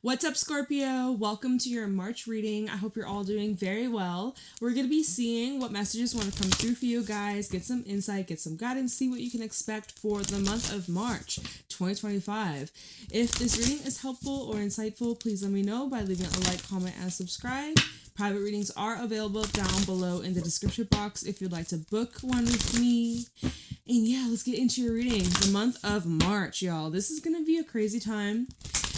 What's up, Scorpio? Welcome to your March reading. I hope you're all doing very well. We're going to be seeing what messages want to come through for you guys, get some insight, get some guidance, see what you can expect for the month of March 2025. If this reading is helpful or insightful, please let me know by leaving a like, comment, and subscribe. Private readings are available down below in the description box if you'd like to book one with me. And yeah, let's get into your reading. The month of March, y'all. This is going to be a crazy time.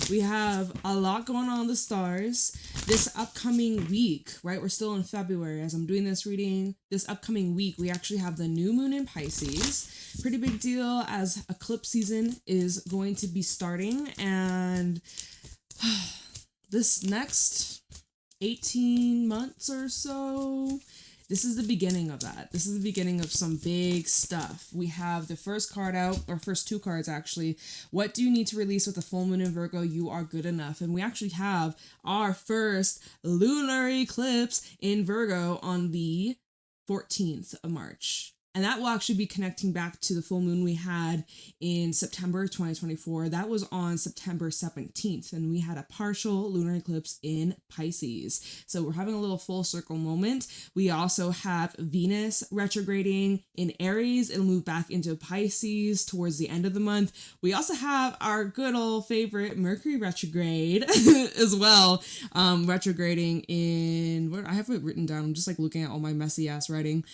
We have a lot going on in the stars this upcoming week, right? We're still in February as I'm doing this reading. This upcoming week, we actually have the new moon in Pisces. Pretty big deal as eclipse season is going to be starting. And this next 18 months or so, this is the beginning of that. This is the beginning of some big stuff. We have the first card out, or first two cards actually. What do you need to release with the full moon in Virgo? You are good enough. And we actually have our first lunar eclipse in Virgo on the 14th of March. And that will actually be connecting back to the full moon we had in September 2024. That was on September 17th, and we had a partial lunar eclipse in Pisces. So we're having a little full circle moment. We also have Venus retrograding in Aries. It'll move back into Pisces towards the end of the month. We also have our good old favorite Mercury retrograde as well, retrograding in, where I have it written down. I'm just like looking at all my messy ass writing.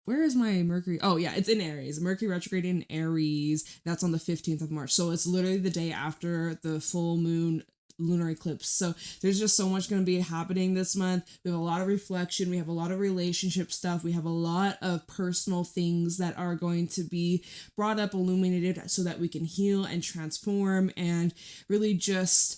Where is my Mercury? Oh, yeah, it's in Aries. Mercury retrograde in Aries. That's on the 15th of March. So it's literally the day after the full moon lunar eclipse. So there's just so much going to be happening this month. We have a lot of reflection. We have a lot of relationship stuff. We have a lot of personal things that are going to be brought up, illuminated so that we can heal and transform and really just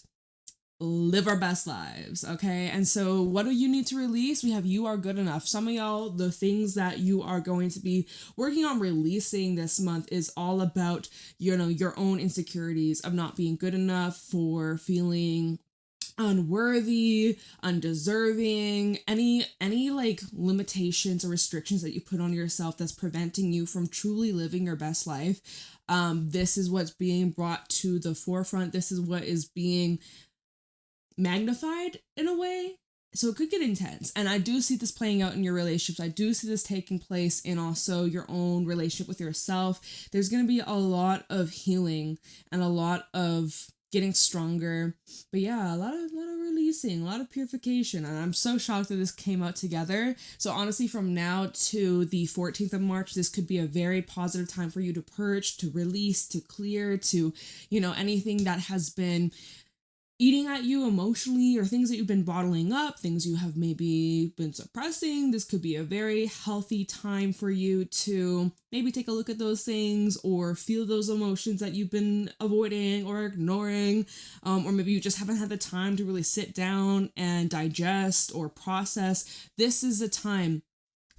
live our best lives, okay? And so what do you need to release? We have you are good enough. Some of y'all, the things that you are going to be working on releasing this month is all about, you know, your own insecurities of not being good enough, for feeling unworthy, undeserving, any like limitations or restrictions that you put on yourself that's preventing you from truly living your best life. This is what's being brought to the forefront. This is what is being magnified in a way, so it could get intense. And I do see this playing out in your relationships. I do see this taking place in also your own relationship with yourself. There's going to be a lot of healing and a lot of getting stronger, but yeah, a lot of releasing, a lot of purification. And I'm so shocked that this came out together. So honestly, from now to the 14th of March, this could be a very positive time for you to purge, to release, to clear, to, you know, anything that has been eating at you emotionally, or things that you've been bottling up, things you have maybe been suppressing. This could be a very healthy time for you to maybe take a look at those things or feel those emotions that you've been avoiding or ignoring, or maybe you just haven't had the time to really sit down and digest or process. This is the time.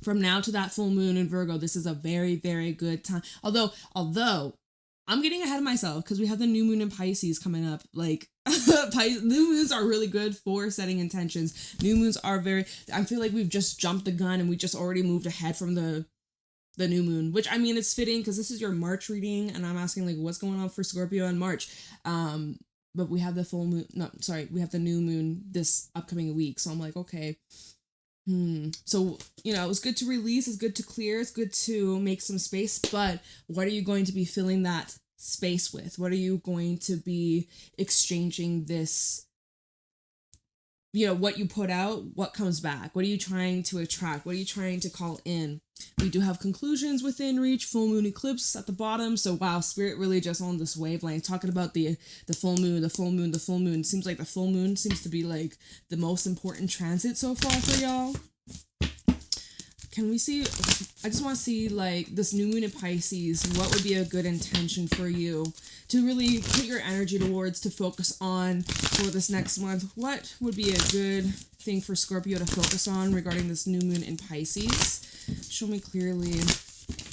From now to that full moon in Virgo, this is a very, very good time. Although I'm getting ahead of myself because we have the new moon in Pisces coming up. Like, new moons are really good for setting intentions. New moons are I feel like we've just jumped the gun and we just already moved ahead from the new moon, which, I mean, it's fitting because this is your March reading and I'm asking like what's going on for Scorpio in March. But we have we have the new moon this upcoming week. So I'm like, okay. So, you know, it's good to release, it's good to clear, it's good to make some space, but what are you going to be filling that space with? What are you going to be exchanging this, you know, what you put out, what comes back? What are you trying to attract? What are you trying to call in? We do have conclusions within reach, full moon eclipse at the bottom. So wow, spirit really just on this wavelength, talking about the full moon, the full moon, the full moon. It seems like the full moon seems to be like the most important transit so far for y'all. Can we see, I just want to see like this new moon in Pisces, what would be a good intention for you to really put your energy towards, to focus on for this next month? What would be a good thing for Scorpio to focus on regarding this new moon in Pisces? Show me clearly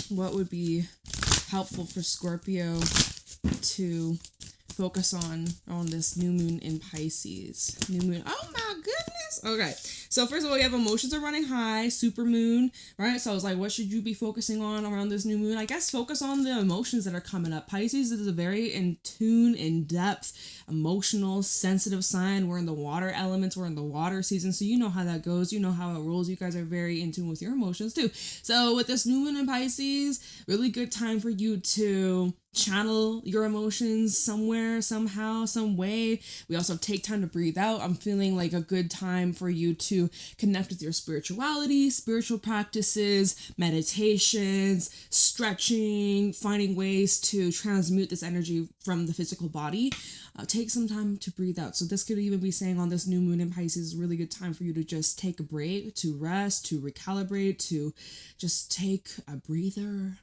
what would be helpful for Scorpio to focus on this new moon in Pisces. New moon. Oh my goodness. Okay. So first of all, you have emotions are running high, super moon, right? So I was like, what should you be focusing on around this new moon? I guess focus on the emotions that are coming up. Pisces is a very in tune, in depth, emotional, sensitive sign. We're in the water elements. We're in the water season. So you know how that goes. You know how it rolls. You guys are very in tune with your emotions too. So with this new moon in Pisces, really good time for you to channel your emotions somewhere, somehow, some way. We also take time to breathe out. I'm feeling like a good time for you to connect with your spirituality, spiritual practices, meditations, stretching, finding ways to transmute this energy from the physical body. Take some time to breathe out. So this could even be saying on this new moon in Pisces is a really good time for you to just take a break, to rest, to recalibrate, to just take a breather.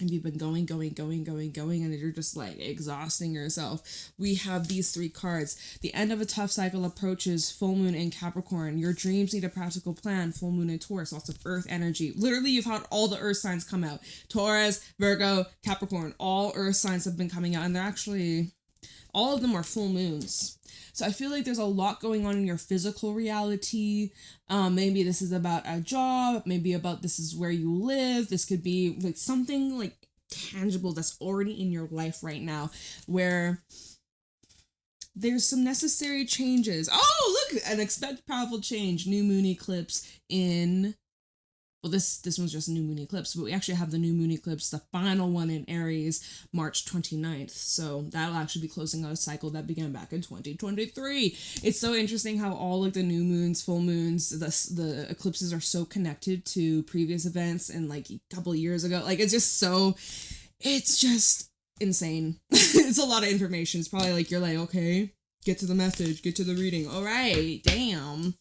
And you've been going, and you're just like exhausting yourself. We have these 3 cards. The end of a tough cycle approaches. Full moon in Capricorn. Your dreams need a practical plan. Full moon in Taurus. Lots of earth energy. Literally, you've had all the earth signs come out. Taurus, Virgo, Capricorn. All earth signs have been coming out, and they're actually, all of them are full moons. So I feel like there's a lot going on in your physical reality. Maybe this is about a job. Maybe about this is where you live. This could be like something like tangible that's already in your life right now, where there's some necessary changes. Oh, look, an expect powerful change. New moon eclipse in... Well, this one's just a new moon eclipse, but we actually have the new moon eclipse, the final one in Aries, March 29th. So that'll actually be closing out a cycle that began back in 2023. It's so interesting how all like the new moons, full moons, the eclipses are so connected to previous events and like a couple of years ago. Like it's just insane. It's a lot of information. It's probably like, you're like, okay, get to the message, get to the reading. All right, damn.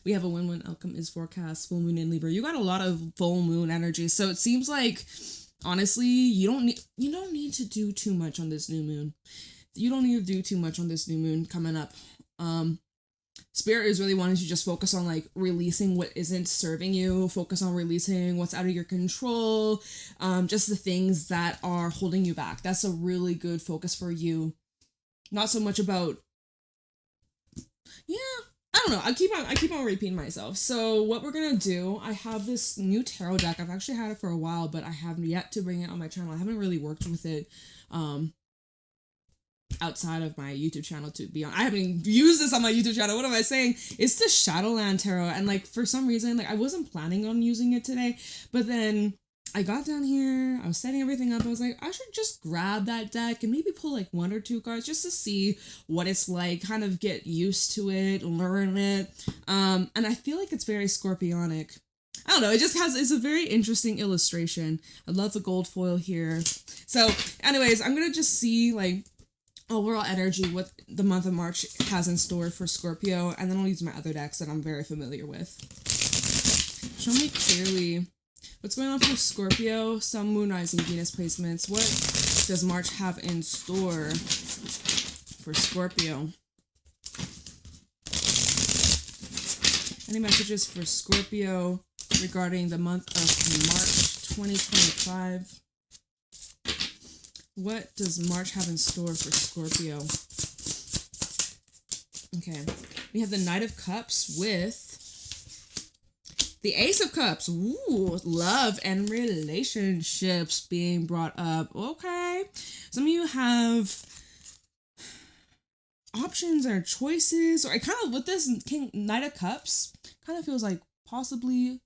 We have a win-win outcome is forecast, full moon in Libra. You got a lot of full moon energy. So it seems like, honestly, you don't need to do too much on this new moon. You don't need to do too much on this new moon coming up. Spirit is really wanting to just focus on like releasing what isn't serving you, focus on releasing what's out of your control, just the things that are holding you back. That's a really good focus for you. Not so much about, I don't know. I keep on repeating myself. So what we're going to do, I have this new tarot deck. I've actually had it for a while, but I haven't yet to bring it on my channel. I haven't really worked with it outside of my YouTube channel, to be honest. I haven't used this on my YouTube channel. What am I saying? It's the Shadowland tarot. And like, for some reason, like I wasn't planning on using it today, but then I got down here, I was setting everything up. I was like, I should just grab that deck and maybe pull like 1 or 2 cards just to see what it's like, kind of get used to it, learn it. And I feel like it's very Scorpionic. I don't know, it's a very interesting illustration. I love the gold foil here. So anyways, I'm going to just see like overall energy, what the month of March has in store for Scorpio. And then I'll use my other decks that I'm very familiar with. Show me clearly what's going on for Scorpio, Sun, Moon, Rising, Venus placements. What does March have in store for Scorpio? Any messages for Scorpio regarding the month of March 2025? What does March have in store for Scorpio? Okay, we have the Knight of Cups with the Ace of Cups. Ooh, love and relationships being brought up. Okay. Some of you have options or choices, or I kind of, with this Knight of Cups, kind of feels like possibly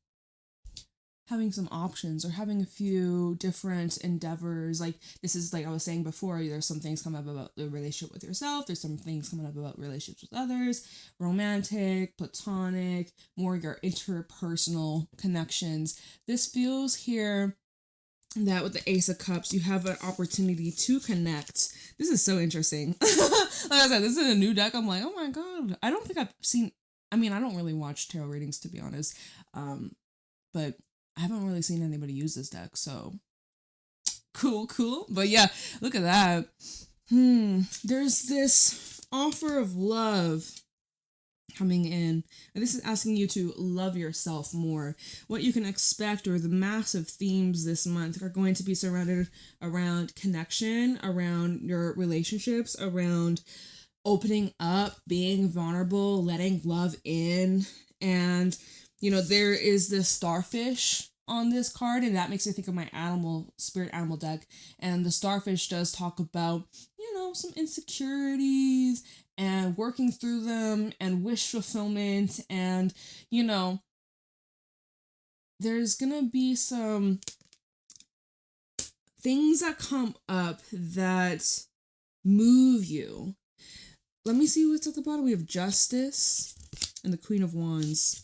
having some options or having a few different endeavors. Like this is like I was saying before, there's some things coming up about the relationship with yourself. There's some things coming up about relationships with others, romantic, platonic, more your interpersonal connections. This feels here that with the Ace of Cups, you have an opportunity to connect. This is so interesting. Like I said, this is a new deck. I'm like, oh my God. I don't think I've seen, I don't really watch tarot readings, to be honest. But I haven't really seen anybody use this deck, so cool. But yeah, look at that. There's this offer of love coming in, and this is asking you to love yourself more. What you can expect, or the massive themes this month, are going to be surrounded around connection, around your relationships, around opening up, being vulnerable, letting love in. And, you know, there is this starfish on this card, and that makes me think of my spirit animal deck. And the starfish does talk about, you know, some insecurities and working through them and wish fulfillment. And, you know, there's gonna be some things that come up that move you. Let me see what's at the bottom. We have Justice and the Queen of Wands.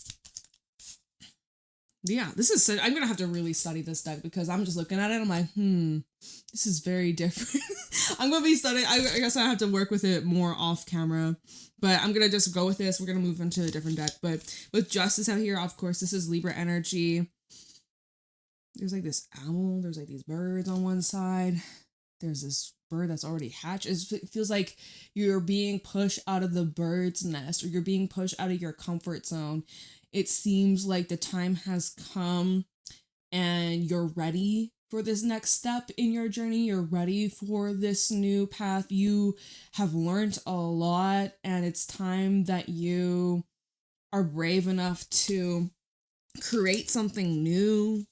Yeah, this is, I'm going to have to really study this deck because I'm just looking at it. I'm like, this is very different. I'm going to be studying. I guess I have to work with it more off camera, but I'm going to just go with this. We're going to move into a different deck. But with Justice out here, of course, this is Libra energy. There's like this owl. There's like these birds on one side. There's this bird that's already hatched. It feels like you're being pushed out of the bird's nest, or you're being pushed out of your comfort zone. It seems like the time has come and you're ready for this next step in your journey. You're ready for this new path. You have learned a lot, and it's time that you are brave enough to create something new,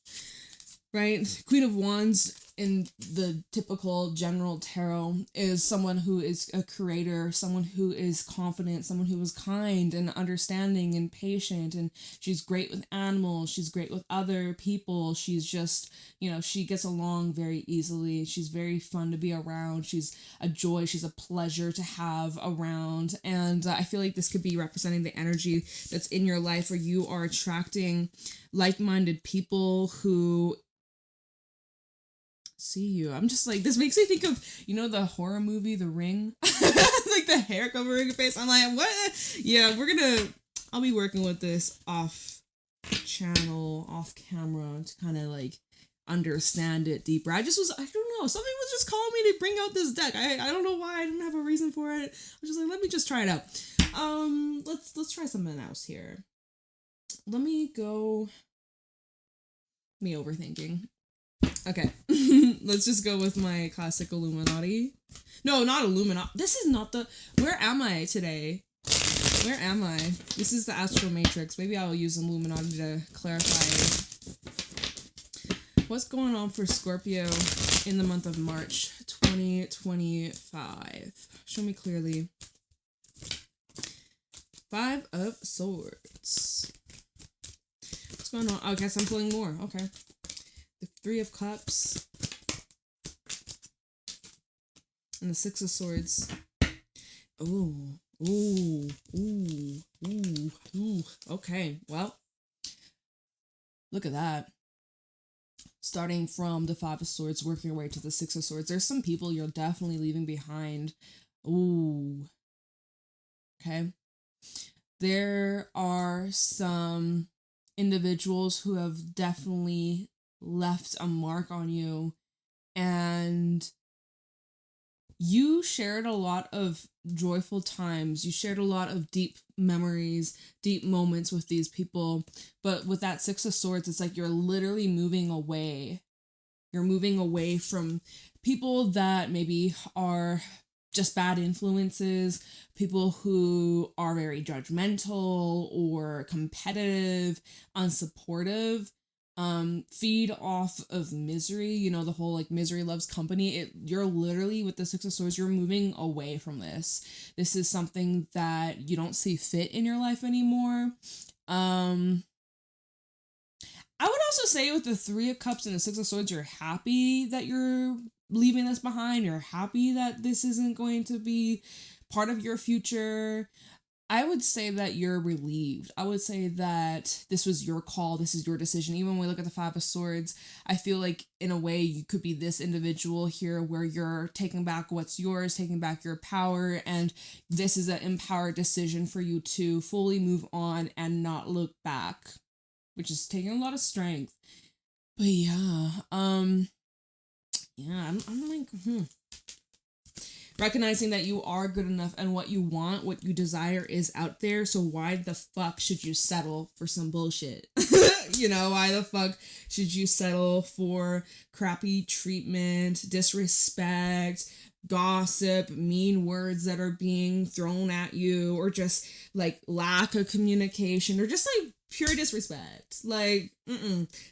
right? Queen of Wands in the typical general tarot is someone who is a creator, someone who is confident, someone who is kind and understanding and patient, and she's great with animals, she's great with other people, she's just, you know, she gets along very easily, she's very fun to be around, she's a joy, she's a pleasure to have around. And I feel like this could be representing the energy that's in your life, where you are attracting like-minded people who see you. I'm just like, this makes me think of, you know, the horror movie The Ring, like the hair covering your face. I'm like, what? Yeah, I'll be working with this off channel, off camera, to kind of like understand it deeper. I don't know, something was just calling me to bring out this deck. I don't know why. I didn't have a reason for it. I was just like, let me just try it out. Let's try something else here. Me overthinking. Okay, let's just go with my classic Illuminati. No, not Illuminati. This is not the... Where am I today? Where am I? This is the Astro Matrix. Maybe I'll use Illuminati to clarify. What's going on for Scorpio in the month of March 2025? Show me clearly. 5 of Swords. What's going on? I guess I'm pulling more. Okay. The 3 of Cups. And the 6 of Swords. Ooh. Okay, well. Look at that. Starting from the 5 of Swords, working your way to the 6 of Swords. There's some people you're definitely leaving behind. Ooh. Okay. There are some individuals who have definitely left a mark on you, and you shared a lot of joyful times, you shared a lot of deep memories, deep moments with these people, but with that 6 of Swords, it's like you're literally moving away. You're moving away from people that maybe are just bad influences, people who are very judgmental or competitive, unsupportive, feed off of misery, you know, the whole like misery loves company. You're literally, with the 6 of Swords, you're moving away from this. This is something that you don't see fit in your life anymore. I would also say with the 3 of Cups and the 6 of Swords, you're happy that you're leaving this behind. You're happy that this isn't going to be part of your future. I would say that you're relieved. I would say that this was your call. This is your decision. Even when we look at the 5 of Swords, I feel like in a way you could be this individual here where you're taking back what's yours, taking back your power. And this is an empowered decision for you to fully move on and not look back, which is taking a lot of strength. But yeah, I'm like, recognizing that you are good enough and what you want, what you desire is out there. So why the fuck should you settle for some bullshit? You know, why the fuck should you settle for crappy treatment, disrespect, gossip, mean words that are being thrown at you, or just like lack of communication, or just like pure disrespect. Like,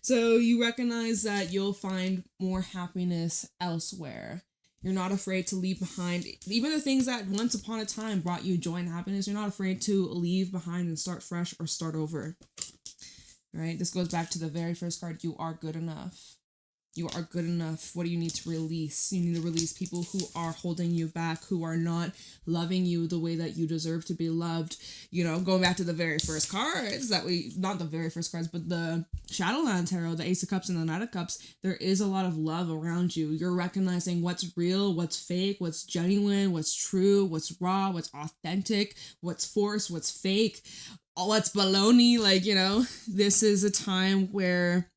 So you recognize that you'll find more happiness elsewhere. You're not afraid to leave behind even the things that once upon a time brought you joy and happiness. You're not afraid to leave behind and start fresh or start over. Right? This goes back to the very first card. You are good enough. You are good enough. What do you need to release? You need to release people who are holding you back, who are not loving you the way that you deserve to be loved. You know, going back to the very first cards not the very first cards, but the Shadowland Tarot, the Ace of Cups and the Knight of Cups, there is a lot of love around you. You're recognizing what's real, what's fake, what's genuine, what's true, what's raw, what's authentic, what's forced, what's fake, what's baloney. Like, you know, this is a time where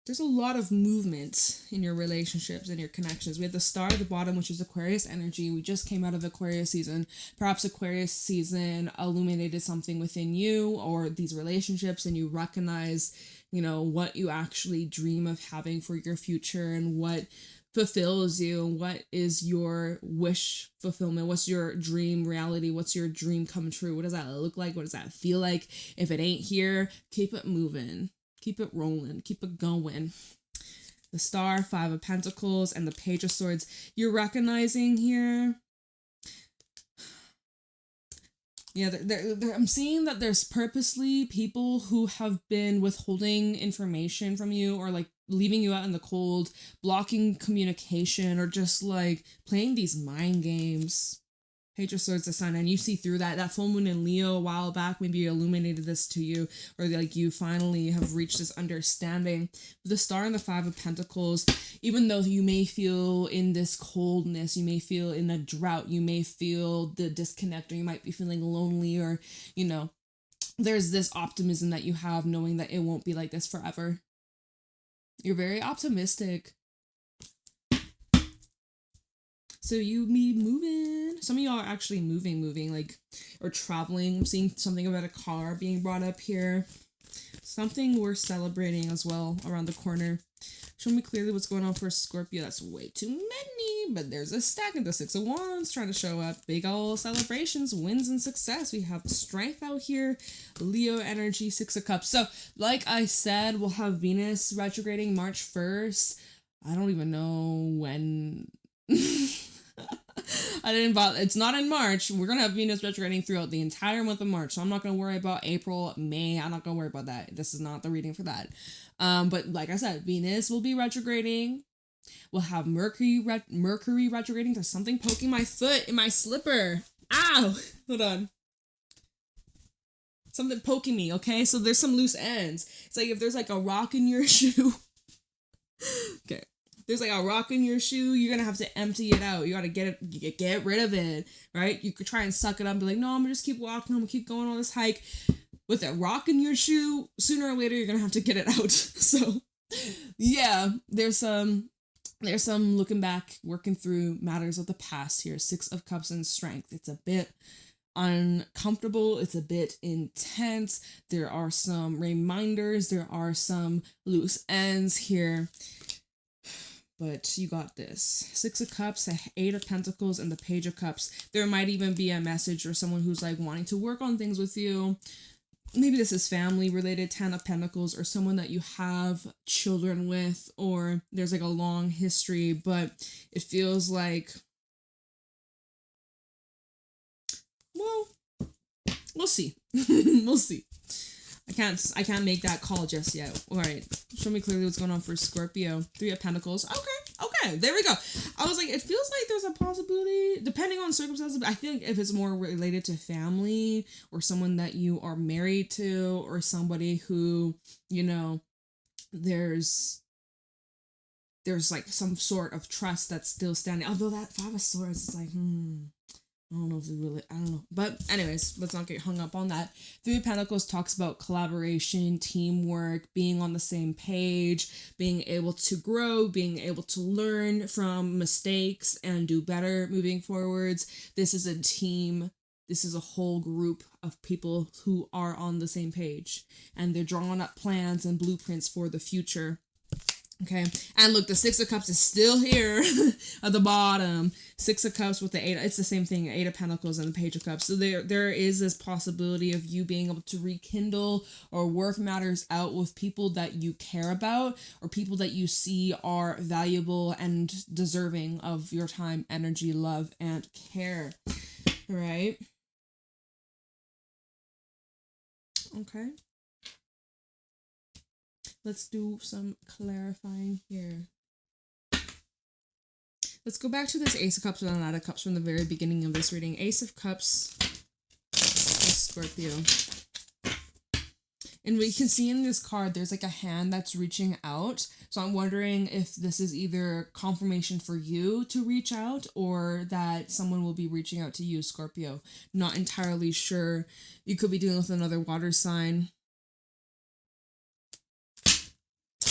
there's a lot of movement in your relationships and your connections. We have the star at the bottom, which is Aquarius energy. We just came out of Aquarius season. Perhaps Aquarius season illuminated something within you or these relationships, and you recognize, you know, what you actually dream of having for your future and what fulfills you. What is your wish fulfillment? What's your dream reality? What's your dream come true? What does that look like? What does that feel like? If it ain't here, keep it moving. Keep it rolling. Keep it going. The Star, Five of Pentacles, and the Page of Swords. You're recognizing here. Yeah, I'm seeing that there's purposely people who have been withholding information from you, or like leaving you out in the cold, blocking communication, or just like playing these mind games. Page of Swords, the Sun, and you see through that. That full moon in Leo a while back maybe illuminated this to you, or like you finally have reached this understanding. The Star and the Five of Pentacles, even though you may feel in this coldness, you may feel in a drought, you may feel the disconnect, or you might be feeling lonely, or, you know, there's this optimism that you have knowing that it won't be like this forever. You're very optimistic. So you be moving. Some of y'all are actually moving, like, or traveling. I'm seeing something about a car being brought up here. Something worth celebrating as well around the corner. Show me clearly what's going on for Scorpio. That's way too many, but there's a stack of the Six of Wands trying to show up. Big old celebrations, wins, and success. We have strength out here. Leo energy, Six of Cups. So, like I said, we'll have Venus retrograding March 1st. I don't even know when... I didn't bother. It's not in March. We're gonna have Venus retrograding throughout the entire month of March, so I'm not gonna worry about April, May. I'm not gonna worry about that. This is not the reading for that. But like I said, Venus will be retrograding. We'll have Mercury retrograding. There's something poking my foot in my slipper. Ow! Hold on. Something poking me. Okay, so there's some loose ends. It's like if there's like a rock in your shoe. Okay. There's like a rock in your shoe, you're gonna have to empty it out. You gotta get rid of it, right? You could try and suck it up and be like, no, I'm gonna just keep walking, I'm gonna keep going on this hike. With a rock in your shoe, sooner or later, you're gonna have to get it out. So, yeah, there's some looking back, working through matters of the past here. Six of Cups and Strength. It's a bit uncomfortable, it's a bit intense. There are some reminders, there are some loose ends here. But you got this. Six of Cups, Eight of Pentacles, and the Page of Cups. There might even be a message or someone who's like wanting to work on things with you. Maybe this is family related, Ten of Pentacles, or someone that you have children with, or there's like a long history, but it feels like, well, we'll see. We'll see. I can't make that call just yet. All right. Show me clearly what's going on for Scorpio. Three of Pentacles. Okay. There we go. I was like, it feels like there's a possibility, depending on circumstances, but I feel like if it's more related to family or someone that you are married to or somebody who, you know, there's like some sort of trust that's still standing. Although that Five of Swords is like, I don't know if it really, I don't know. But anyways, let's not get hung up on that. Three of Pentacles talks about collaboration, teamwork, being on the same page, being able to grow, being able to learn from mistakes and do better moving forwards. This is a team. This is a whole group of people who are on the same page. And they're drawing up plans and blueprints for the future. Okay, and look, the Six of Cups is still here at the bottom. Six of Cups with the Eight. It's the same thing. Eight of Pentacles and the Page of Cups. So there is this possibility of you being able to rekindle or work matters out with people that you care about or people that you see are valuable and deserving of your time, energy, love, and care. Right? Okay. Let's do some clarifying here. Let's go back to this Ace of Cups and a Knight of Cups from the very beginning of this reading. Ace of Cups Scorpio. And we can see in this card, there's like a hand that's reaching out. So I'm wondering if this is either confirmation for you to reach out or that someone will be reaching out to you, Scorpio. Not entirely sure. You could be dealing with another water sign.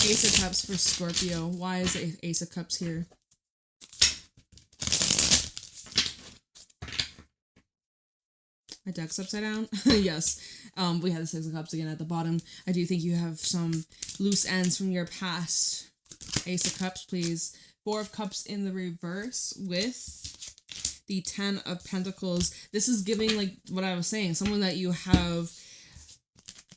Ace of Cups for Scorpio. Why is Ace of Cups here? My deck's upside down? Yes. We have the Six of Cups again at the bottom. I do think you have some loose ends from your past. Ace of Cups, please. Four of Cups in the reverse with the Ten of Pentacles. This is giving, like what I was saying, someone that you have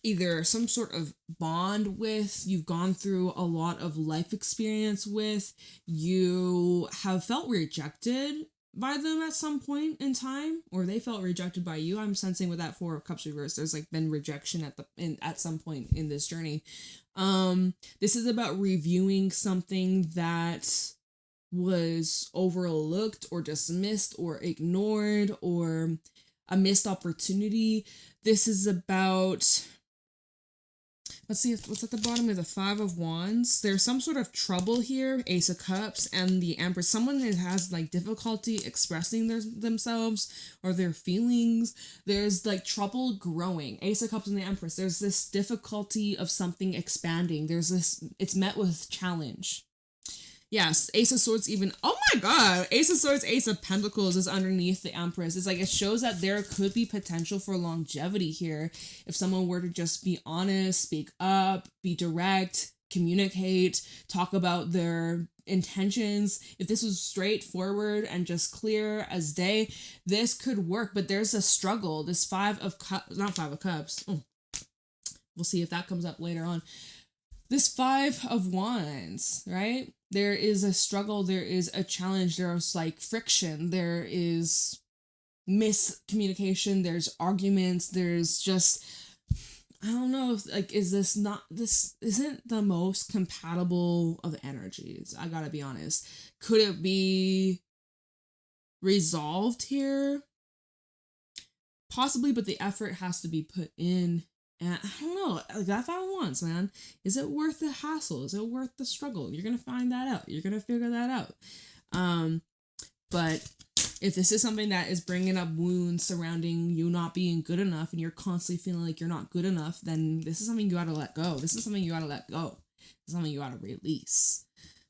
either some sort of bond with, you've gone through a lot of life experience with, you have felt rejected by them at some point in time, or they felt rejected by you. I'm sensing with that Four of Cups reverse, there's like been rejection at some point in this journey. This is about reviewing something that was overlooked or dismissed or ignored or a missed opportunity. This is about, let's see what's at the bottom of the Five of Wands. There's some sort of trouble here, Ace of Cups and the Empress. Someone that has like difficulty expressing themselves or their feelings. There's like trouble growing. Ace of Cups and the Empress. There's this difficulty of something expanding. It's met with challenge. Yes, Ace of Swords even, oh my god, Ace of Swords, Ace of Pentacles is underneath the Empress. It's like, it shows that there could be potential for longevity here. If someone were to just be honest, speak up, be direct, communicate, talk about their intentions. If this was straightforward and just clear as day, this could work. But there's a struggle. This Five of Cups, not Five of Cups. We'll see if that comes up later on. This Five of Wands, right? There is a struggle, there is a challenge, there's like friction, there is miscommunication, there's arguments, there's just, I don't know, like, this isn't the most compatible of energies, I gotta be honest. Could it be resolved here? Possibly, but the effort has to be put in. And I don't know, like that Five of Wands, man. Is it worth the hassle? Is it worth the struggle? You're going to find that out. You're going to figure that out. But if this is something that is bringing up wounds surrounding you not being good enough and you're constantly feeling like you're not good enough, then this is something you got to let go. This is something you got to let go. This is something you got to release.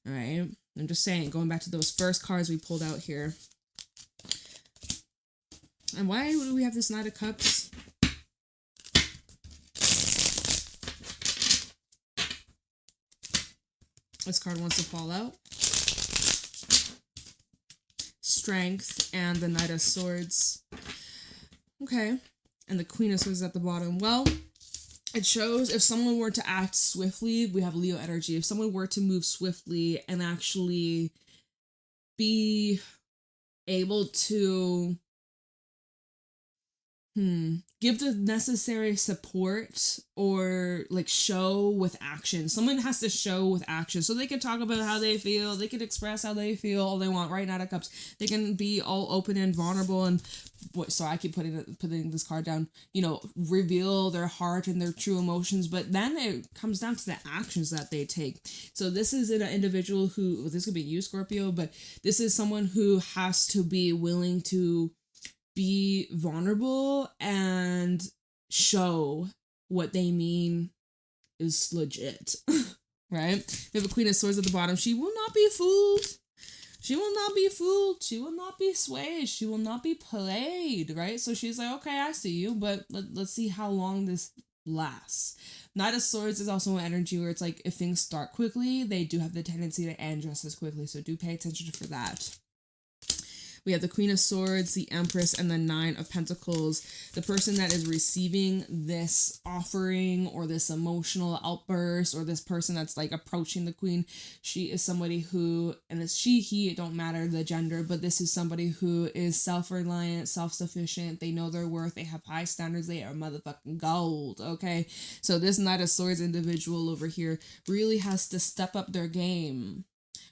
All right? I'm just saying, going back to those first cards we pulled out here. And why do we have this Knight of Cups? This card wants to fall out. Strength and the Knight of Swords. Okay. And the Queen of Swords at the bottom. Well, it shows if someone were to act swiftly, we have Leo energy. If someone were to move swiftly and actually be able to give the necessary support or like show with action. Someone has to show with action so they can talk about how they feel. They can express how they feel all they want. Right, Knight of Cups. They can be all open and vulnerable and I keep putting this card down. You know, reveal their heart and their true emotions. But then it comes down to the actions that they take. So this is an individual who, this could be you, Scorpio, but this is someone who has to be willing to be vulnerable and show what they mean is legit, right? We have a Queen of Swords at the bottom. She will not be fooled. She will not be fooled. She will not be swayed. She will not be played, right? So she's like, okay, I see you, but let's see how long this lasts. Knight of Swords is also an energy where it's like if things start quickly, they do have the tendency to end just as quickly. So do pay attention for that. We have the Queen of Swords, the Empress, and the Nine of Pentacles. The person that is receiving this offering or this emotional outburst, or this person that's like approaching the Queen, she is somebody who, and it's she, he, it don't matter the gender, but this is somebody who is self-reliant, self-sufficient. They know their worth. They have high standards. They are motherfucking gold, okay? So this Knight of Swords individual over here really has to step up their game.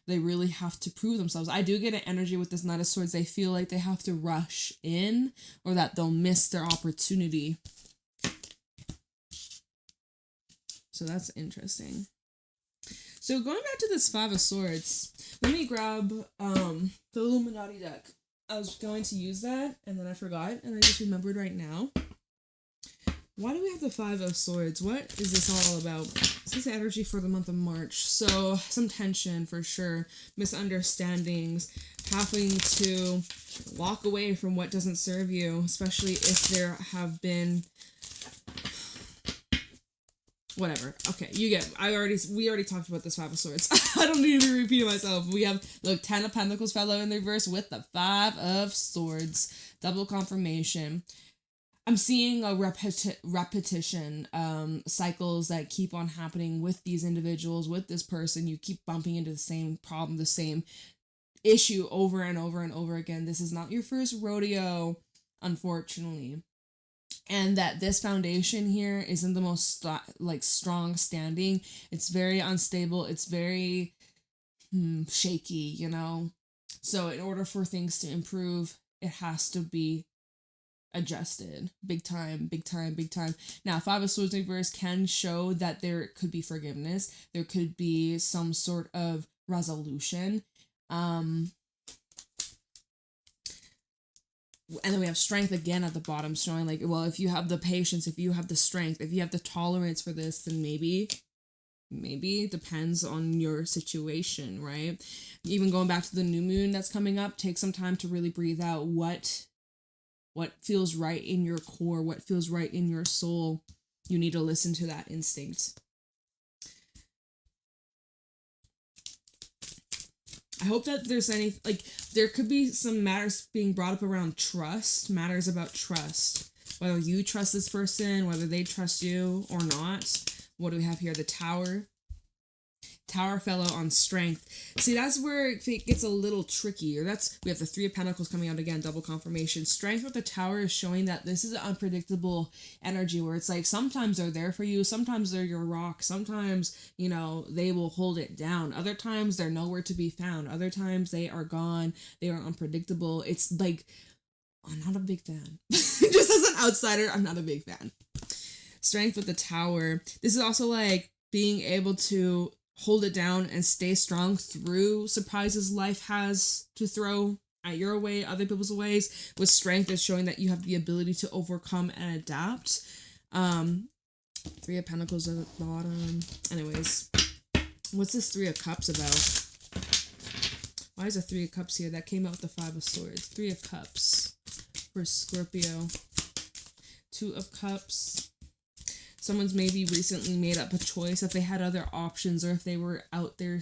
They really have to prove themselves. I do get an energy with this Knight of Swords. They feel like they have to rush in, or that they'll miss their opportunity. So that's interesting. So going back to this Five of Swords, let me grab the Illuminati deck. I was going to use that, and then I forgot, and I just remembered right now. Why do we have the Five of Swords? What is this all about? This is energy for the month of March. So some tension for sure. Misunderstandings. Having to walk away from what doesn't serve you. Especially if there have been... Whatever. Okay, you get it. We already talked about this Five of Swords. I don't need to be repeating myself. We have, look, Ten of Pentacles fell out in the reverse with the Five of Swords. Double confirmation. I'm seeing a repetition, cycles that keep on happening with these individuals, with this person. You keep bumping into the same problem, the same issue over and over and over again. This is not your first rodeo, unfortunately. And that this foundation here isn't the most strong standing. It's very unstable. It's very shaky, you know? So in order for things to improve, it has to be adjusted big time. Now, Five of Swords reverse can show that there could be forgiveness, there could be some sort of resolution, and then we have strength again at the bottom, showing like, well, if you have the patience, if you have the strength, if you have the tolerance for this, then maybe it depends on your situation, right? Even going back to the new moon that's coming up, take some time to really breathe out what feels right in your core, what feels right in your soul. You need to listen to that instinct. I hope that there's there could be some matters being brought up around trust, matters about trust. Whether you trust this person, whether they trust you or not. What do we have here? The Tower. Tower fell out on strength. See, that's where it gets a little trickier. We have the Three of Pentacles coming out again, double confirmation. Strength with the Tower is showing that this is an unpredictable energy where it's like sometimes they're there for you, sometimes they're your rock, sometimes, you know, they will hold it down. Other times they're nowhere to be found. Other times they are gone. They are unpredictable. It's like, I'm not a big fan. Just as an outsider, I'm not a big fan. Strength with the Tower. This is also like being able to hold it down and stay strong through surprises life has to throw at your way, other people's ways. With strength, is showing that you have the ability to overcome and adapt. Three of Pentacles at the bottom. Anyways, what's this Three of Cups about? Why is a Three of Cups here? That came out with the Five of Swords. Three of Cups for Scorpio. Two of Cups. Someone's maybe recently made up a choice if they had other options, or if they were out there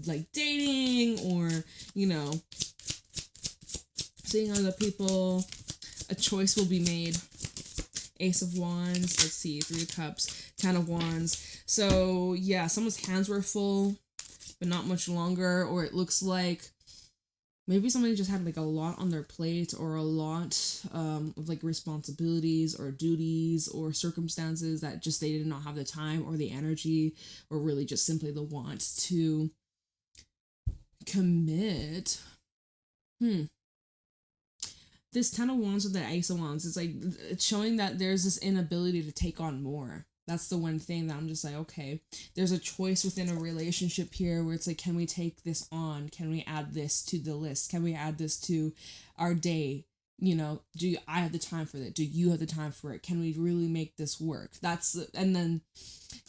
like dating, or, you know, seeing other people. A choice will be made. Ace of Wands. Let's see. Three of Cups. Ten of Wands. So yeah, someone's hands were full, but not much longer. Or it looks like maybe somebody just had like a lot on their plate, or a lot of like responsibilities or duties or circumstances that just they did not have the time or the energy, or really just simply the want to commit. This Ten of Wands with the Ace of Wands, it's like, it's showing that there's this inability to take on more. That's the one thing that I'm just like, okay, there's a choice within a relationship here where it's like, can we take this on? Can we add this to the list? Can we add this to our day? You know, I have the time for that? Do you have the time for it? Can we really make this work? And then,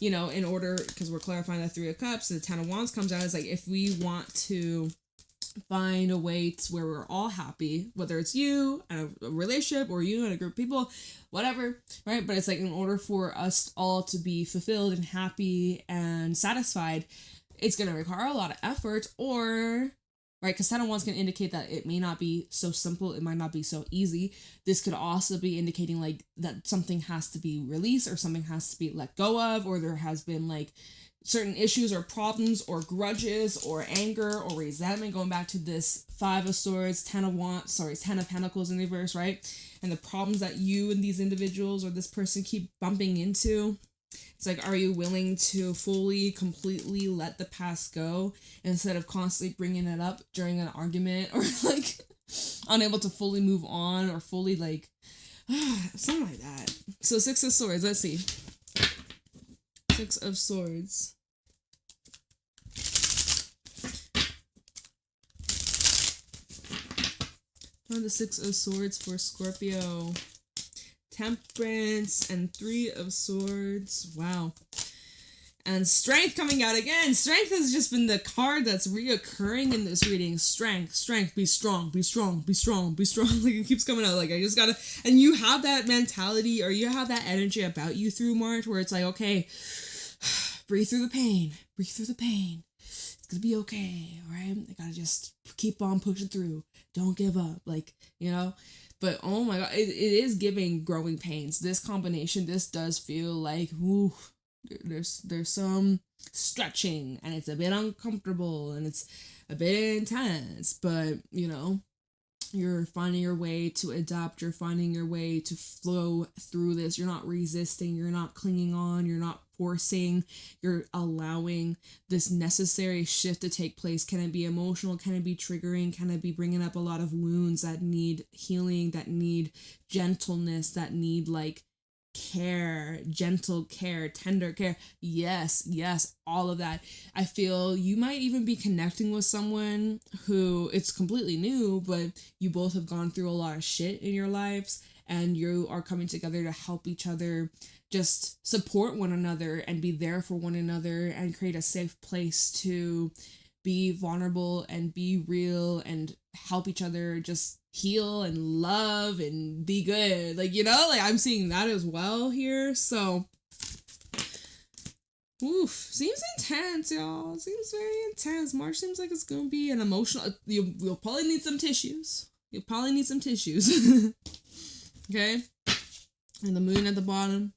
you know, in order, because we're clarifying the Three of Cups, the Ten of Wands comes out, is like, if we want to find a way to where we're all happy, whether it's you and a relationship or you and a group of people, whatever, right? But it's like in order for us all to be fulfilled and happy and satisfied, it's going to require a lot of effort, or right, because 10 of Wands can indicate that it may not be so simple, it might not be so easy. This could also be indicating like that something has to be released or something has to be let go of, or there has been like certain issues or problems or grudges or anger or resentment, going back to this 5 of Swords, 10 of Pentacles in reverse, right? And the problems that you and these individuals or this person keep bumping into. It's like, are you willing to fully, completely let the past go instead of constantly bringing it up during an argument, or like unable to fully move on or fully like, something like that. So 6 of Swords, let's see. 6 of Swords. On the 6 of Swords for Scorpio. Temperance and 3 of Swords. Wow. And Strength coming out again. Strength has just been the card that's reoccurring in this reading. Strength, be strong, be strong, be strong, be strong. Like it keeps coming out. Like I just gotta, and you have that mentality or you have that energy about you through March where it's like, okay, breathe through the pain, breathe through the pain. It's gonna be okay, all right? I gotta just keep on pushing through. Don't give up, like, you know? But oh my God, it is giving growing pains. This combination, this does feel like, ooh, there's some stretching and it's a bit uncomfortable and it's a bit intense, but you know, you're finding your way to adapt, you're finding your way to flow through this. You're not resisting, you're not clinging on, you're not forcing, you're allowing this necessary shift to take place. Can it be emotional? Can it be triggering? Can it be bringing up a lot of wounds that need healing, that need gentleness, that need like care, gentle care, tender care? Yes, all of that. I feel you might even be connecting with someone who it's completely new, but you both have gone through a lot of shit in your lives and you are coming together to help each other, just support one another and be there for one another and create a safe place to be vulnerable and be real and help each other just heal and love and be good. Like, you know, like I'm seeing that as well here. So, oof, seems intense, y'all. Seems very intense. March seems like it's gonna be an emotional. You'll probably need some tissues. Okay? And the moon at the bottom.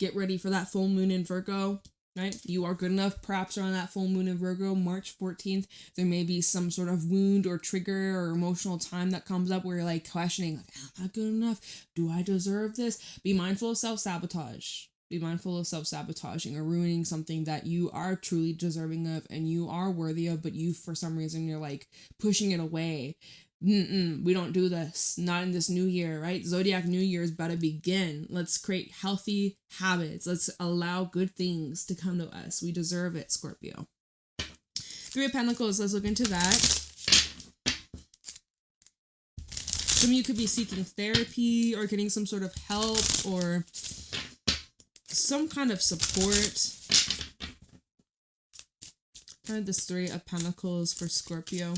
Get ready for that full moon in Virgo. Right? You are good enough. Perhaps around that full moon in Virgo, March 14th, there may be some sort of wound or trigger or emotional time that comes up where you're like questioning, like, am I good enough? Do I deserve this? Be mindful of self-sabotage. Be mindful of self-sabotaging or ruining something that you are truly deserving of and you are worthy of, but you, for some reason, you're like pushing it away. We don't do this. Not in this new year, right? Zodiac New Year is about to begin. Let's create healthy habits. Let's allow good things to come to us. We deserve it, Scorpio. 3 of Pentacles, let's look into that. Some of you could be seeking therapy or getting some sort of help or some kind of support. And this 3 of Pentacles for Scorpio.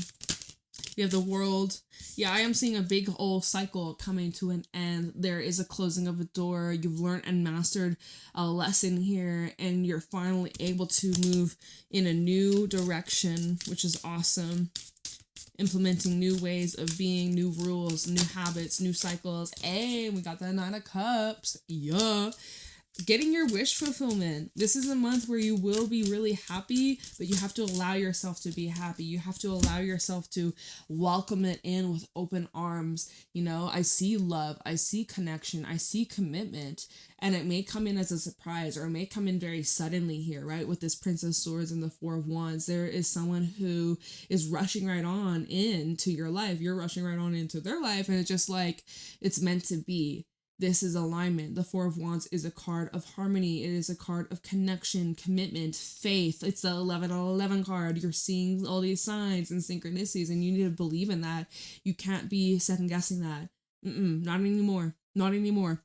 You have the World. Yeah, I am seeing a big old cycle coming to an end. There is a closing of a door. You've learned and mastered a lesson here, and you're finally able to move in a new direction, which is awesome. Implementing new ways of being, new rules, new habits, new cycles. Hey, we got the 9 of Cups. Yeah. Getting your wish fulfillment. This is a month where you will be really happy, but you have to allow yourself to be happy. You have to allow yourself to welcome it in with open arms. You know, I see love, I see connection, I see commitment, and it may come in as a surprise or it may come in very suddenly here, right? With this Prince of Swords and the 4 of Wands, there is someone who is rushing right on into your life. You're rushing right on into their life, and it's just like, it's meant to be. This is alignment. The 4 of Wands is a card of harmony. It is a card of connection, commitment, faith. It's the 11 card. You're seeing all these signs and synchronicities, and you need to believe in that. You can't be second guessing that. Not anymore. Not anymore.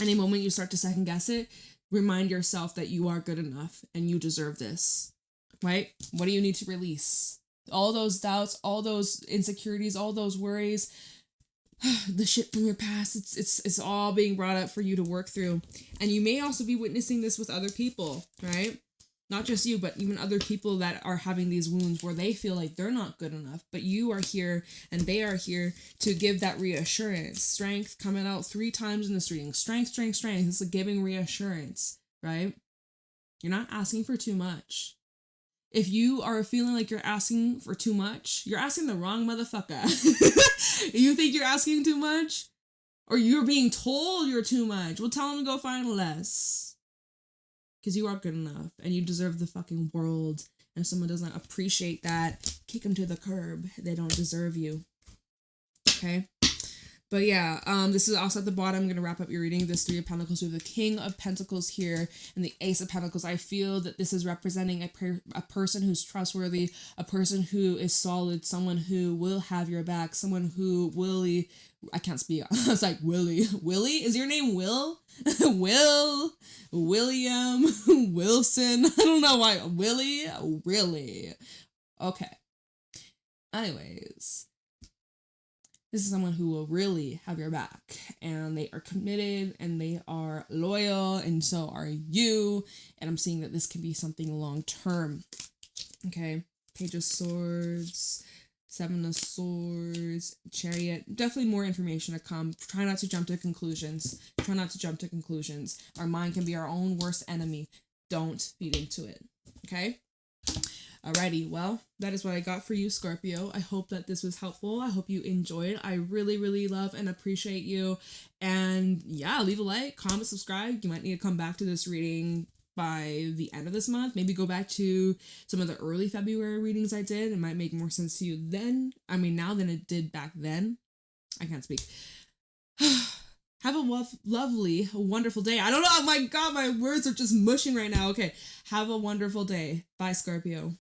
Any moment you start to second guess it, remind yourself that you are good enough and you deserve this. Right? What do you need to release? All those doubts, all those insecurities, all those worries, the shit from your past, it's all being brought up for you to work through. And you may also be witnessing this with other people, right? Not just you, but even other people that are having these wounds where they feel like they're not good enough, but you are here and they are here to give that reassurance. Strength coming out 3 times in this reading. Strength, strength, strength. It's like giving reassurance, right? You're not asking for too much. If you are feeling like you're asking for too much, you're asking the wrong motherfucker. You think you're asking too much? Or you're being told you're too much. Well, tell them to go find less. Because you are good enough. And you deserve the fucking world. And if someone doesn't appreciate that, kick them to the curb. They don't deserve you. Okay? But yeah, this is also at the bottom. I'm going to wrap up your reading. This 3 of Pentacles with the King of Pentacles here and the Ace of Pentacles. I feel that this is representing a person who's trustworthy, a person who is solid, someone who will have your back, someone who I can't speak. I was like, Willie? Is your name Will? William, Wilson? I don't know why. Willie? Really? Okay. Anyways. This is someone who will really have your back, and they are committed and they are loyal, and so are you. And I'm seeing that this can be something long term. Okay, Page of Swords, 7 of Swords, Chariot. Definitely more information to come. Try not to jump to conclusions. Our mind can be our own worst enemy. Don't feed into it. Okay. Alrighty, well, that is what I got for you, Scorpio. I hope that this was helpful. I hope you enjoyed. I really, really love and appreciate you. And yeah, leave a like, comment, subscribe. You might need to come back to this reading by the end of this month. Maybe go back to some of the early February readings I did. It might make more sense to you then. I mean, now than it did back then. I can't speak. Have a lovely, wonderful day. I don't know. Oh my God, my words are just mushing right now. Okay. Have a wonderful day. Bye, Scorpio.